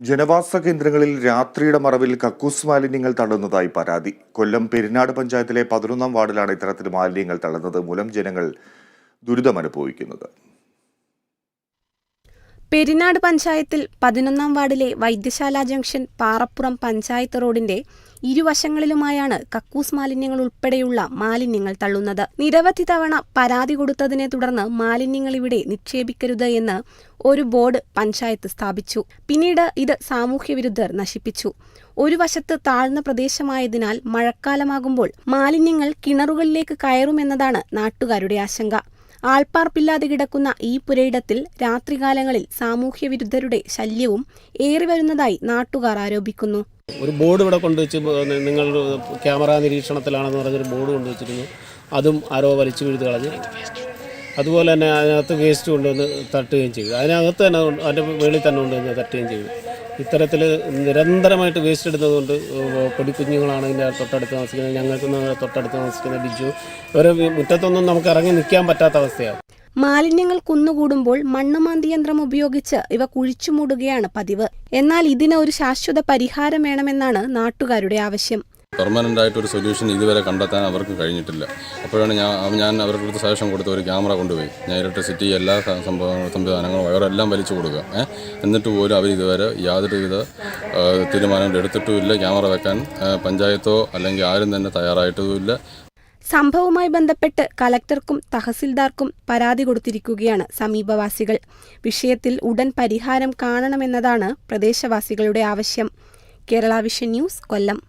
ജനവാസ കേന്ദ്രങ്ങളിൽ രാത്രിയുടെ മറവിൽ കക്കൂസ് മാലിന്യങ്ങൾ തള്ളുന്നതായി പരാതി. കൊല്ലം പെരിനാട് പഞ്ചായത്തിലെ 11ാം വാർഡിലാണ് ഇത്തരത്തിൽ മാലിന്യങ്ങൾ തള്ളുന്നത് മൂലം ജനങ്ങൾ ദുരിതമനുഭവിക്കുന്നത്. പെരിനാട് പഞ്ചായത്തിൽ 11ാം വാർഡിലെ വൈദ്യശാല ജംഗ്ഷൻ പാറപ്പുറം പഞ്ചായത്ത് റോഡിന്റെ ഇരുവശങ്ങളിലുമായാണ് കക്കൂസ് മാലിന്യങ്ങൾ ഉൾപ്പെടെയുള്ള മാലിന്യങ്ങൾ തള്ളുന്നത്. നിരവധി തവണ പരാതി കൊടുത്തതിനെ തുടർന്ന് മാലിന്യങ്ങൾ ഇവിടെ നിക്ഷേപിക്കരുത് എന്ന് ഒരു ബോർഡ് പഞ്ചായത്ത് സ്ഥാപിച്ചു. പിന്നീട് ഇത് സാമൂഹ്യവിരുദ്ധർ നശിപ്പിച്ചു. ഒരു വശത്ത് താഴ്ന്ന പ്രദേശമായതിനാൽ മഴക്കാലമാകുമ്പോൾ മാലിന്യങ്ങൾ കിണറുകളിലേക്ക് കയറുമെന്നതാണ് നാട്ടുകാരുടെ ആശങ്ക. ആൾപ്പാർപ്പില്ലാതെ കിടക്കുന്ന ഈ പുരയിടത്തിൽ രാത്രികാലങ്ങളിൽ സാമൂഹ്യവിരുദ്ധരുടെ ശല്യവും ഏറിവരുന്നതായി നാട്ടുകാർ ആരോപിക്കുന്നു. ഒരു ബോർഡ് ഇവിടെ കൊണ്ടുവച്ച് നിങ്ങൾ ക്യാമറ നിരീക്ഷണത്തിലാണെന്ന് പറഞ്ഞൊരു ബോർഡ് കൊണ്ടുവച്ചിരുന്നു. അതും ആരോ വലിച്ചു വീഴ്ത്തി കളഞ്ഞ്. അതുപോലെ തന്നെ അതിനകത്ത് വേസ്റ്റ് കൊണ്ടുവന്ന് തട്ടുകയും ചെയ്തു. അതിനകത്ത് തന്നെ അതിൻ്റെ വെളിയിൽ തന്നെ കൊണ്ടുവന്ന് തട്ടുകയും ചെയ്തു. ഇത്തരത്തിൽ നിരന്തരമായിട്ട് വേസ്റ്റ് ഇടുന്നതുകൊണ്ട് പൊടിക്കുഞ്ഞുങ്ങളാണ് ഇതിൻ്റെ തൊട്ടടുത്ത് താമസിക്കുന്നത്. ഞങ്ങൾക്ക് തൊട്ടടുത്ത് താമസിക്കുന്ന ബിജു ഒരു മുറ്റത്തൊന്നും നമുക്ക് ഇറങ്ങി നിൽക്കാൻ പറ്റാത്ത അവസ്ഥയാണ്. മാലിന്യങ്ങൾ കുന്നുകൂടുമ്പോൾ മണ്ണുമാന്തി യന്ത്രം ഉപയോഗിച്ച് ഇവ കുഴിച്ചുമൂടുകയാണ് പതിവ്. എന്നാൽ ഇതിന് ഒരു ശാശ്വത പരിഹാരം വേണമെന്നാണ് നാട്ടുകാരുടെ ആവശ്യം. പെർമനൻ്റ് ആയിട്ടൊരു സൊല്യൂഷൻ ഇതുവരെ കണ്ടെത്താൻ അവർക്ക് കഴിഞ്ഞിട്ടില്ല. അപ്പോഴാണ് ഞാൻ അവർക്ക് സജഷൻ കൊടുത്ത ഒരു ക്യാമറ കൊണ്ടുപോയി ഞാൻ ഇലക്ട്രിസിറ്റി എല്ലാ സംവിധാനങ്ങളും വയറെല്ലാം വലിച്ചു കൊടുക്കുക. എന്നിട്ട് പോലും അവരിതുവരെ യാതൊരുവിധ തീരുമാനങ്ങൾ എടുത്തിട്ടുമില്ല. ക്യാമറ വെക്കാൻ പഞ്ചായത്തോ അല്ലെങ്കിൽ ആരും തന്നെ തയ്യാറായിട്ടുമില്ല. സംഭവവുമായി ബന്ധപ്പെട്ട് കലക്ടർക്കും തഹസിൽദാർക്കും പരാതി കൊടുത്തിരിക്കുകയാണ് സമീപവാസികൾ. വിഷയത്തിൽ ഉടൻ പരിഹാരം കാണണമെന്നതാണ് പ്രദേശവാസികളുടെ ആവശ്യം. കേരള വിഷൻ ന്യൂസ്, കൊല്ലം.